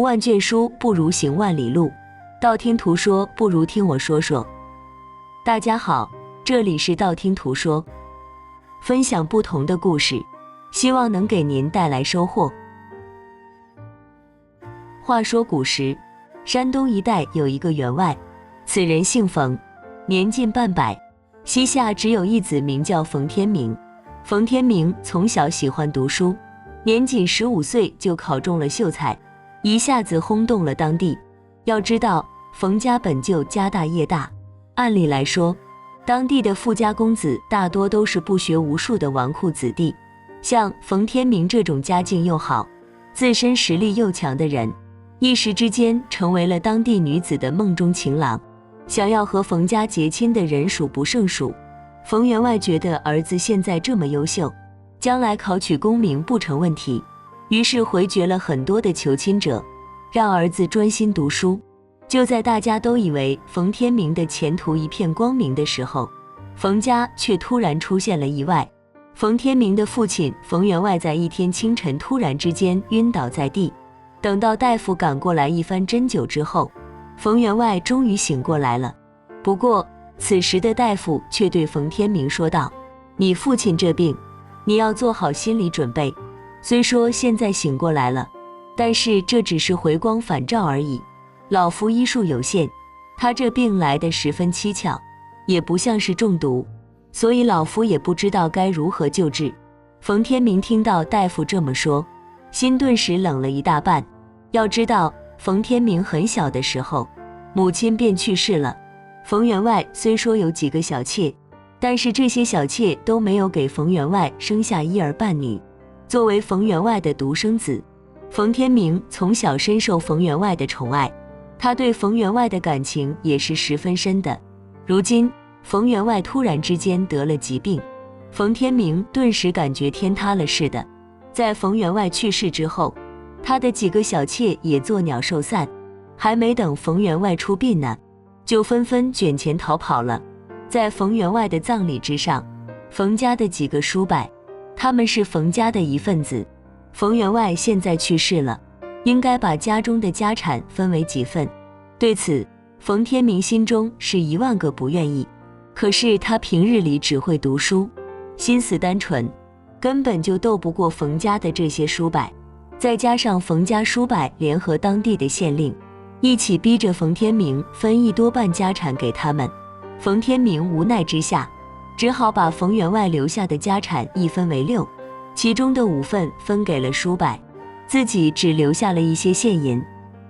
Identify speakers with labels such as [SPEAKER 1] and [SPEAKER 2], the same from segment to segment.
[SPEAKER 1] 万卷书不如行万里路，道听途说不如听我说说。大家好，这里是道听途说，分享不同的故事，希望能给您带来收获。话说古时，山东一带有一个员外，此人姓冯，年近半百，膝下只有一子，名叫冯天明。冯天明从小喜欢读书，年仅15岁就考中了秀才，一下子轰动了当地。要知道，冯家本就家大业大，按理来说，当地的富家公子大多都是不学无术的纨绔子弟，像冯天明这种家境又好、自身实力又强的人，一时之间成为了当地女子的梦中情郎，想要和冯家结亲的人数不胜数。冯员外觉得儿子现在这么优秀，将来考取功名不成问题，于是回绝了很多的求亲者，让儿子专心读书。就在大家都以为冯天明的前途一片光明的时候，冯家却突然出现了意外。冯天明的父亲冯员外在一天清晨突然之间晕倒在地，等到大夫赶过来一番针灸之后，冯员外终于醒过来了。不过此时的大夫却对冯天明说道：你父亲这病，你要做好心理准备，虽说现在醒过来了，但是这只是回光返照而已，老夫医术有限，他这病来得十分蹊跷，也不像是中毒，所以老夫也不知道该如何救治。冯天明听到大夫这么说，心顿时冷了一大半。要知道，冯天明很小的时候，母亲便去世了。冯员外虽说有几个小妾，但是这些小妾都没有给冯员外生下一儿半女。作为冯员外的独生子，冯天明从小深受冯员外的宠爱，他对冯员外的感情也是十分深的。如今冯员外突然之间得了疾病，冯天明顿时感觉天塌了似的。在冯员外去世之后，他的几个小妾也作鸟兽散，还没等冯员外出殡呢，就纷纷卷钱逃跑了。在冯员外的葬礼之上，冯家的几个叔伯，他们是冯家的一份子。冯员外现在去世了，应该把家中的家产分为几份。对此，冯天明心中是10000个不愿意。可是他平日里只会读书，心思单纯，根本就斗不过冯家的这些叔伯。再加上冯家叔伯联合当地的县令，一起逼着冯天明分1多半家产给他们。冯天明无奈之下，只好把冯员外留下的家产一分为6，其中的5份分给了叔伯，自己只留下了一些现银。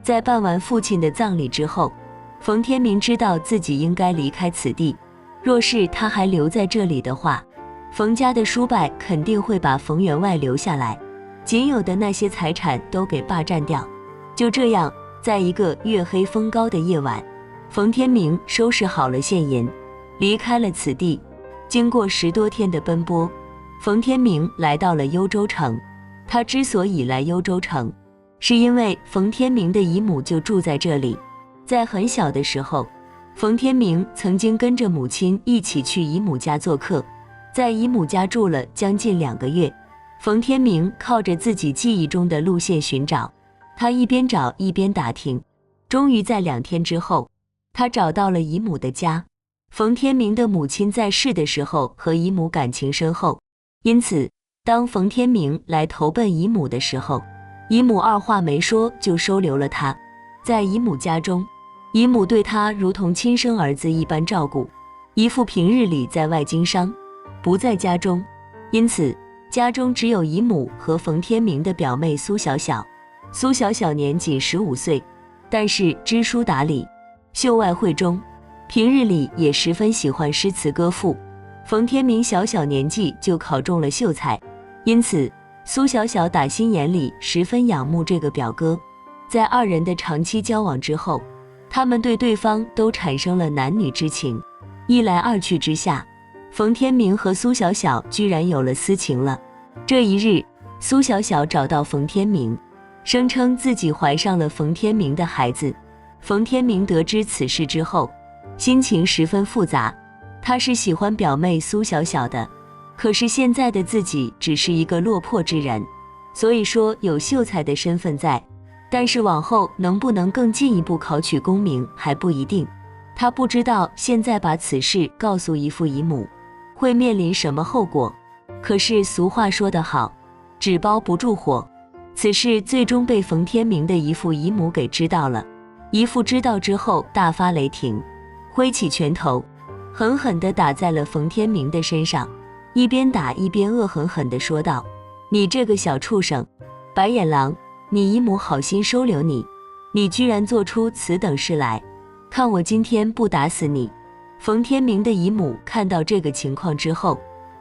[SPEAKER 1] 在办完父亲的葬礼之后，冯天明知道自己应该离开此地，若是他还留在这里的话，冯家的叔伯肯定会把冯员外留下来，仅有的那些财产都给霸占掉。就这样，在一个月黑风高的夜晚，冯天明收拾好了现银，离开了此地。经过10多天的奔波，冯天明来到了幽州城。他之所以来幽州城，是因为冯天明的姨母就住在这里。在很小的时候，冯天明曾经跟着母亲一起去姨母家做客，在姨母家住了将近2个月。冯天明靠着自己记忆中的路线寻找，他一边找一边打听，终于在2天之后，他找到了姨母的家。冯天明的母亲在世的时候和姨母感情深厚，因此当冯天明来投奔姨母的时候，姨母二话没说就收留了他。在姨母家中，姨母对他如同亲生儿子一般照顾，姨父平日里在外经商，不在家中，因此家中只有姨母和冯天明的表妹苏小小。苏小小年仅15岁，但是知书达理，秀外慧中，平日里也十分喜欢诗词歌赋。冯天明小年纪就考中了秀才，因此苏小小打心眼里十分仰慕这个表哥。在2人的长期交往之后，他们对对方都产生了男女之情。一来二去之下，冯天明和苏小小居然有了私情了。这一日，苏小小找到冯天明，声称自己怀上了冯天明的孩子。冯天明得知此事之后，心情十分复杂。他是喜欢表妹苏小小的，可是现在的自己只是一个落魄之人，所以说有秀才的身份在，但是往后能不能更进一步考取功名还不一定。他不知道现在把此事告诉姨父姨母，会面临什么后果。可是俗话说得好，纸包不住火。此事最终被冯天明的姨父姨母给知道了。姨父知道之后大发雷霆，挥起拳头，狠狠地打在了冯天明的身上，一边打一边恶狠狠地说道：“你这个小畜生，白眼狼！你姨母好心收留你，你居然做出此等事来，看我今天不打死你！”冯天明的姨母看到这个情况之后，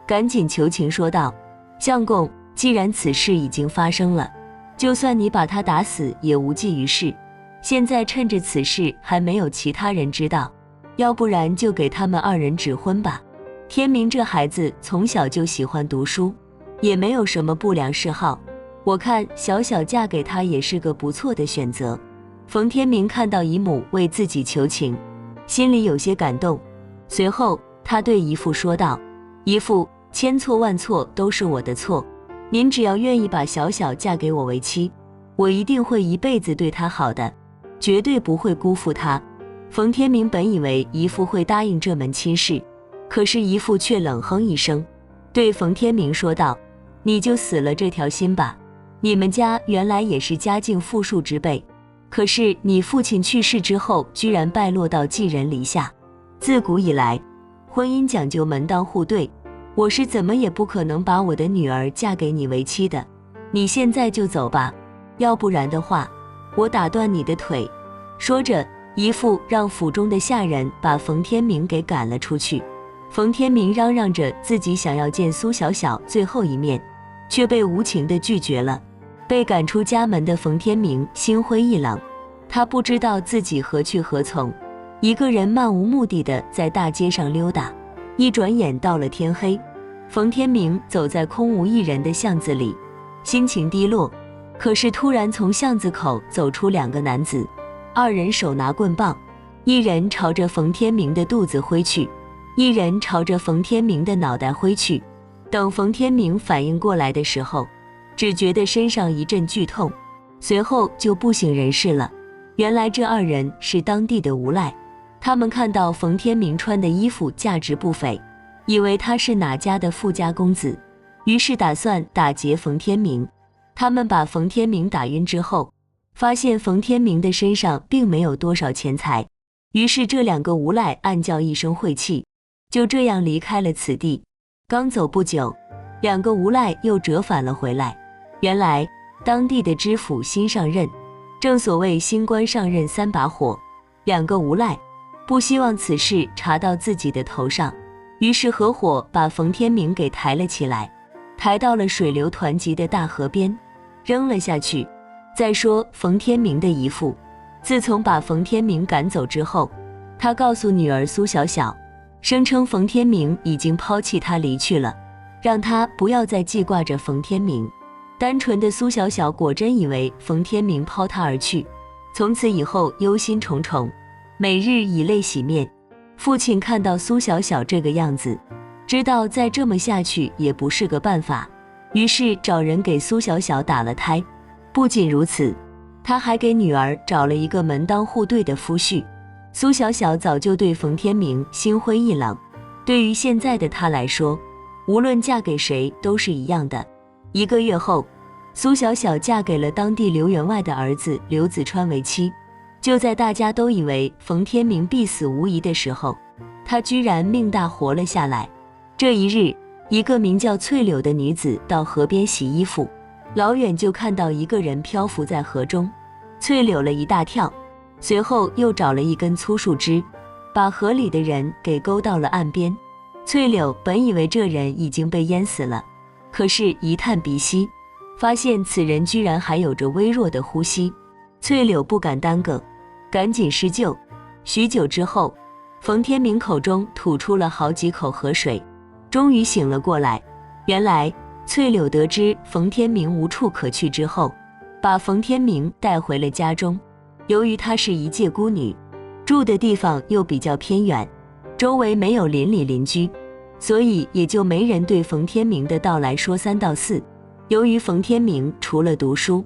[SPEAKER 1] 赶紧求情说道：“相公，既然此事已经发生了，就算你把他打死也无济于事。现在趁着此事还没有其他人知道，要不然就给他们二人指婚吧。天明这孩子从小就喜欢读书，也没有什么不良嗜好，我看小小嫁给他也是个不错的选择。”冯天明看到姨母为自己求情，心里有些感动。随后他对姨父说道：“姨父，千错万错都是我的错，您只要愿意把小小嫁给我为妻，我一定会一辈子对她好的，绝对不会辜负她。”冯天明本以为姨父会答应这门亲事，可是姨父却冷哼一声，对冯天明说道：“你就死了这条心吧。你们家原来也是家境富庶之辈，可是你父亲去世之后，居然败落到寄人篱下。自古以来，婚姻讲究门当户对，我是怎么也不可能把我的女儿嫁给你为妻的。你现在就走吧，要不然的话，我打断你的腿。”说着，姨父让府中的下人把冯天明给赶了出去。冯天明嚷嚷着自己想要见苏小小最后一面，却被无情地拒绝了。被赶出家门的冯天明心灰意冷，他不知道自己何去何从，一个人漫无目的地在大街上溜达。一转眼到了天黑，冯天明走在空无一人的巷子里，心情低落。可是突然从巷子口走出两个男子，二人手拿棍棒，一人朝着冯天明的肚子挥去，一人朝着冯天明的脑袋挥去。等冯天明反应过来的时候，只觉得身上一阵剧痛，随后就不省人事了。原来这二人是当地的无赖，他们看到冯天明穿的衣服价值不菲，以为他是哪家的富家公子，于是打算打劫冯天明。他们把冯天明打晕之后，发现冯天明的身上并没有多少钱财，于是这两个无赖暗叫一声晦气，就这样离开了此地。刚走不久，两个无赖又折返了回来。原来当地的知府新上任，正所谓新官上任三把火，两个无赖不希望此事查到自己的头上，于是合伙把冯天明给抬了起来，抬到了水流湍急的大河边，扔了下去。再说冯天明的姨父，自从把冯天明赶走之后，他告诉女儿苏小小，声称冯天明已经抛弃他离去了，让他不要再记挂着冯天明。单纯的苏小小果真以为冯天明抛他而去，从此以后忧心忡忡，每日以泪洗面。父亲看到苏小小这个样子，知道再这么下去也不是个办法，于是找人给苏小小打了胎。不仅如此，他还给女儿找了一个门当户对的夫婿。苏小小早就对冯天明心灰意冷，对于现在的她来说，无论嫁给谁都是一样的。1个月后，苏小小嫁给了当地刘员外的儿子刘子川为妻。就在大家都以为冯天明必死无疑的时候，他居然命大活了下来。这一日，一个名叫翠柳的女子到河边洗衣服，老远就看到一个人漂浮在河中。翠柳了一大跳，随后又找了一根粗树枝，把河里的人给勾到了岸边。翠柳本以为这人已经被淹死了，可是一探鼻息，发现此人居然还有着微弱的呼吸。翠柳不敢耽搁，赶紧施救。许久之后，冯天明口中吐出了好几口河水，终于醒了过来。原来翠柳得知冯天明无处可去之后，把冯天明带回了家中。由于她是一介孤女，住的地方又比较偏远，周围没有邻里邻居，所以也就没人对冯天明的到来说三道四。由于冯天明除了读书，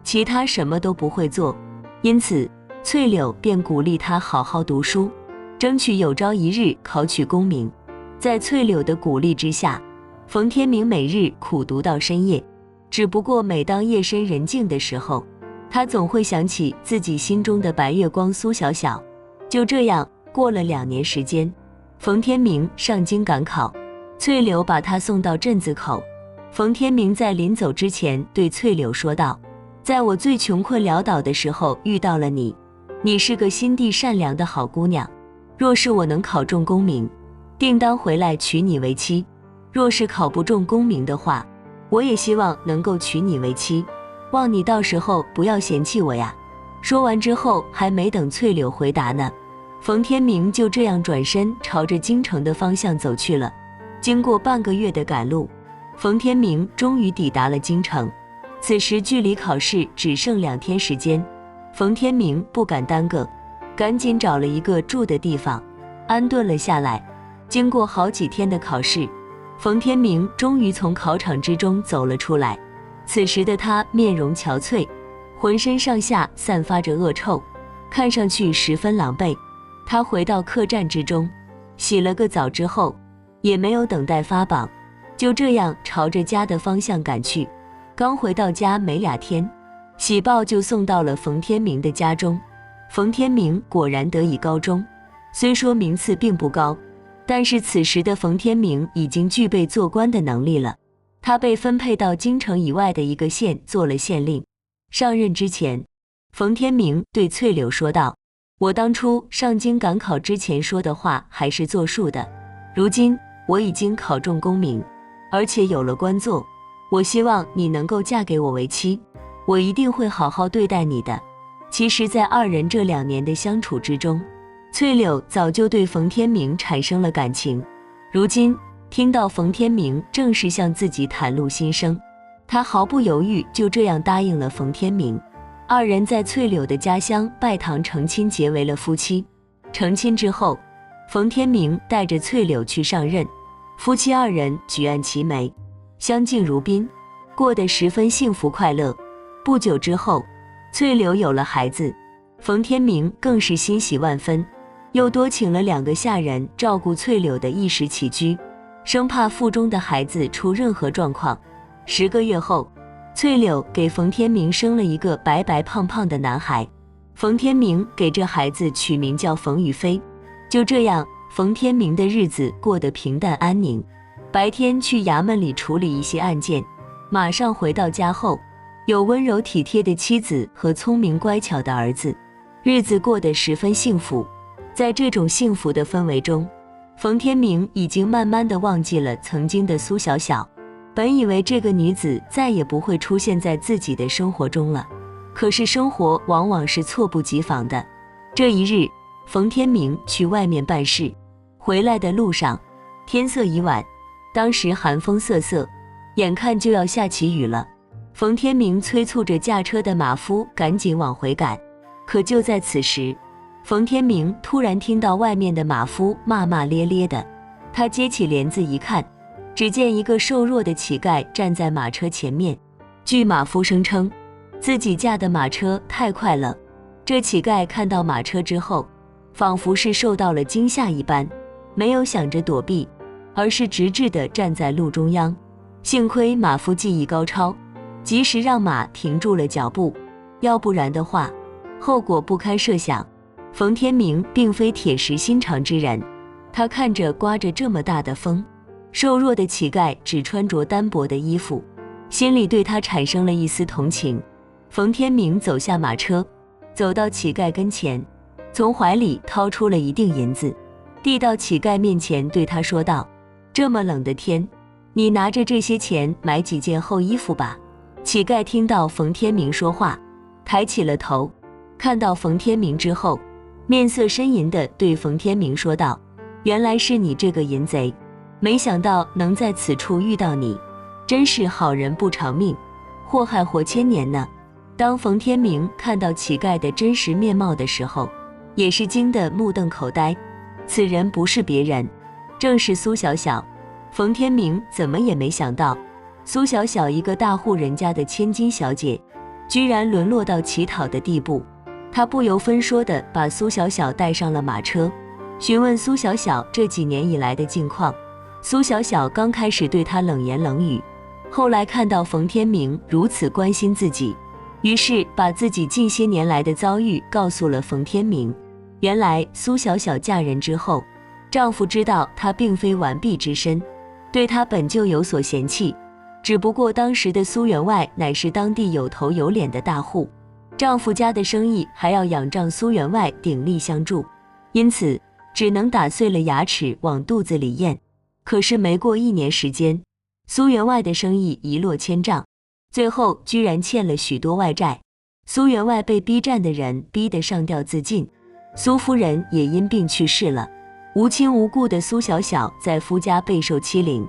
[SPEAKER 1] 其他什么都不会做。因此，翠柳便鼓励他好好读书，争取有朝一日考取功名。在翠柳的鼓励之下，冯天明每日苦读到深夜。只不过每当夜深人静的时候，他总会想起自己心中的白月光苏小小。就这样过了2年时间，冯天明上京赶考，翠柳把他送到镇子口。冯天明在临走之前对翠柳说道：在我最穷困潦倒的时候遇到了你，你是个心地善良的好姑娘，若是我能考中功名，定当回来娶你为妻，若是考不中功名的话，我也希望能够娶你为妻，望你到时候不要嫌弃我呀。说完之后，还没等翠柳回答呢，冯天明就这样转身朝着京城的方向走去了。经过半个月的赶路，冯天明终于抵达了京城。此时距离考试只剩2天时间，冯天明不敢耽搁，赶紧找了一个住的地方安顿了下来。经过好几天的考试，冯天明终于从考场之中走了出来。此时的他面容憔悴，浑身上下散发着恶臭，看上去十分狼狈。他回到客栈之中，洗了个澡之后，也没有等待发榜，就这样朝着家的方向赶去。刚回到家没2天，喜报就送到了冯天明的家中。冯天明果然得以高中，虽说名次并不高，但是此时的冯天明已经具备做官的能力了。他被分配到京城以外的一个县做了县令。上任之前，冯天明对翠柳说道：我当初上京赶考之前说的话还是作数的，如今我已经考中功名，而且有了官做，我希望你能够嫁给我为妻，我一定会好好对待你的。其实在2人这2年的相处之中，翠柳早就对冯天明产生了感情。如今听到冯天明正式向自己袒露心声，她毫不犹豫就这样答应了冯天明。2人在翠柳的家乡拜堂成亲，结为了夫妻。成亲之后，冯天明带着翠柳去上任，夫妻2人举案齐眉，相敬如宾，过得十分幸福快乐。不久之后，翠柳有了孩子，冯天明更是欣喜万分，又多请了2个下人照顾翠柳的衣食起居，生怕腹中的孩子出任何状况。10个月后，翠柳给冯天明生了一个白白胖胖的男孩，冯天明给这孩子取名叫冯宇飞。就这样，冯天明的日子过得平淡安宁，白天去衙门里处理一些案件，马上回到家后，有温柔体贴的妻子和聪明乖巧的儿子，日子过得十分幸福。在这种幸福的氛围中，冯天明已经慢慢地忘记了曾经的苏小小。本以为这个女子再也不会出现在自己的生活中了，可是生活往往是猝不及防的。这一日，冯天明去外面办事，回来的路上，天色已晚，当时寒风瑟瑟，眼看就要下起雨了。冯天明催促着驾车的马夫赶紧往回赶，可就在此时，冯天明突然听到外面的马夫骂骂咧咧的。他接起帘子一看，只见一个瘦弱的乞丐站在马车前面。据马夫声称，自己驾的马车太快了。这乞丐看到马车之后，仿佛是受到了惊吓一般，没有想着躲避，而是直直地站在路中央。幸亏马夫技艺高超，及时让马停住了脚步，要不然的话，后果不堪设想。冯天明并非铁石心肠之人，他看着刮着这么大的风，瘦弱的乞丐只穿着单薄的衣服，心里对他产生了一丝同情。冯天明走下马车，走到乞丐跟前，从怀里掏出了一锭银子，递到乞丐面前，对他说道：这么冷的天，你拿着这些钱买几件厚衣服吧。乞丐听到冯天明说话，抬起了头，看到冯天明之后，面色呻吟地对冯天明说道：原来是你这个淫贼，没想到能在此处遇到你，真是好人不长命，祸害活千年呢。当冯天明看到乞丐的真实面貌的时候，也是惊得目瞪口呆。此人不是别人，正是苏小小。冯天明怎么也没想到，苏小小一个大户人家的千金小姐，居然沦落到乞讨的地步。他不由分说地把苏小小带上了马车，询问苏小小这几年以来的近况。苏小小刚开始对他冷言冷语，后来看到冯天明如此关心自己，于是把自己近些年来的遭遇告诉了冯天明。原来苏小小嫁人之后，丈夫知道她并非完璧之身，对她本就有所嫌弃，只不过当时的苏员外乃是当地有头有脸的大户，丈夫家的生意还要仰仗苏员外鼎力相助，因此只能打碎了牙齿往肚子里咽。可是没过1年时间，苏员外的生意一落千丈，最后居然欠了许多外债。苏员外被逼债的人逼得上吊自尽，苏夫人也因病去世了。无亲无故的苏小小在夫家备受欺凌，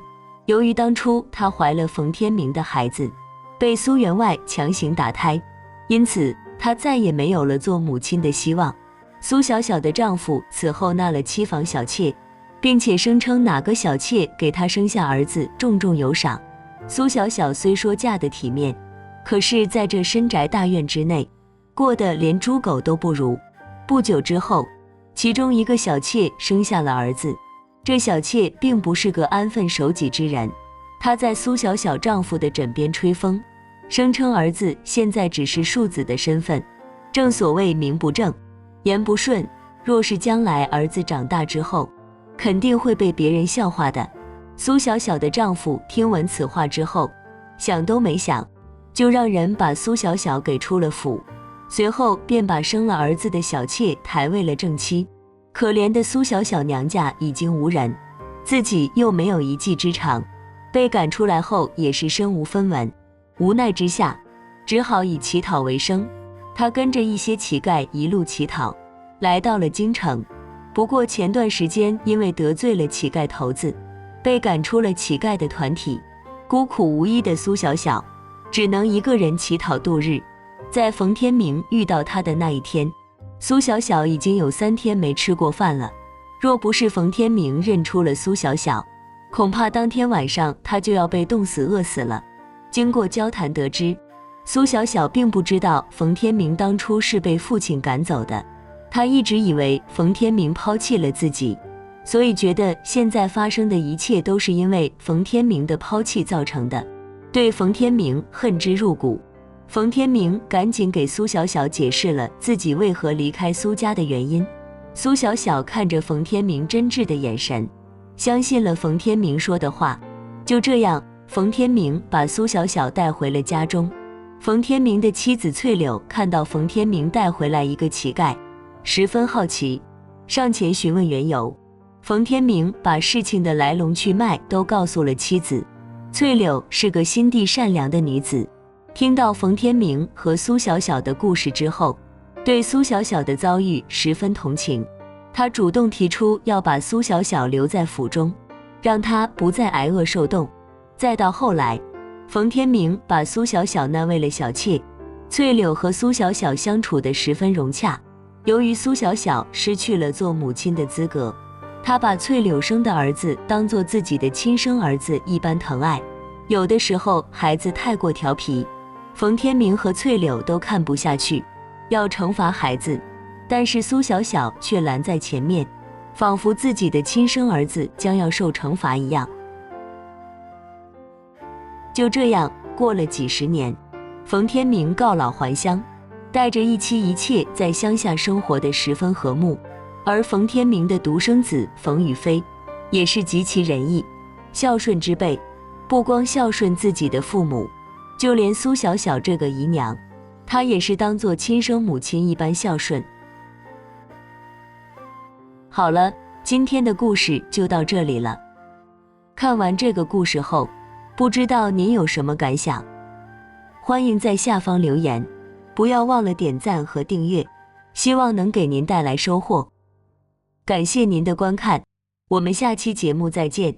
[SPEAKER 1] 由于当初她怀了冯天明的孩子，被苏员外强行打胎，因此她再也没有了做母亲的希望。苏小小的丈夫此后纳了7房小妾，并且声称哪个小妾给她生下儿子重重有赏。苏小小虽说嫁得体面，可是在这深宅大院之内，过得连猪狗都不如。不久之后，其中一个小妾生下了儿子，这小妾并不是个安分守己之人，她在苏小小丈夫的枕边吹风，声称儿子现在只是庶子的身份。正所谓名不正言不顺，若是将来儿子长大之后，肯定会被别人笑话的。苏小小的丈夫听闻此话之后，想都没想，就让人把苏小小给出了府，随后便把生了儿子的小妾抬为了正妻。可怜的苏小小娘家已经无人，自己又没有一技之长，被赶出来后也是身无分文，无奈之下只好以乞讨为生。她跟着一些乞丐一路乞讨，来到了京城。不过前段时间因为得罪了乞丐头子，被赶出了乞丐的团体，孤苦无依的苏小小只能一个人乞讨度日。在冯天明遇到她的那一天，苏小小已经有3天没吃过饭了。若不是冯天明认出了苏小小，恐怕当天晚上她就要被冻死饿死了。经过交谈得知，苏小小并不知道冯天明当初是被父亲赶走的，她一直以为冯天明抛弃了自己，所以觉得现在发生的一切都是因为冯天明的抛弃造成的，对冯天明恨之入骨。冯天明赶紧给苏小小解释了自己为何离开苏家的原因。苏小小看着冯天明真挚的眼神，相信了冯天明说的话。就这样，冯天明把苏小小带回了家中。冯天明的妻子翠柳看到冯天明带回来一个乞丐，十分好奇，上前询问缘由。冯天明把事情的来龙去脉都告诉了妻子。翠柳是个心地善良的女子，听到冯天明和苏小小的故事之后，对苏小小的遭遇十分同情，她主动提出要把苏小小留在府中，让她不再挨饿受冻。再到后来，冯天明把苏小小纳为了小妾，翠柳和苏小小相处得十分融洽。由于苏小小失去了做母亲的资格，她把翠柳生的儿子当作自己的亲生儿子一般疼爱。有的时候孩子太过调皮，冯天明和翠柳都看不下去，要惩罚孩子，但是苏小小却拦在前面，仿佛自己的亲生儿子将要受惩罚一样。就这样过了几十年，冯天明告老还乡，带着一妻一妾在乡下生活得十分和睦。而冯天明的独生子冯宇飞也是极其仁义孝顺之辈，不光孝顺自己的父母，就连苏小小这个姨娘，他也是当作亲生母亲一般孝顺。好了，今天的故事就到这里了。看完这个故事后，不知道您有什么感想？欢迎在下方留言，不要忘了点赞和订阅，希望能给您带来收获。感谢您的观看，我们下期节目再见。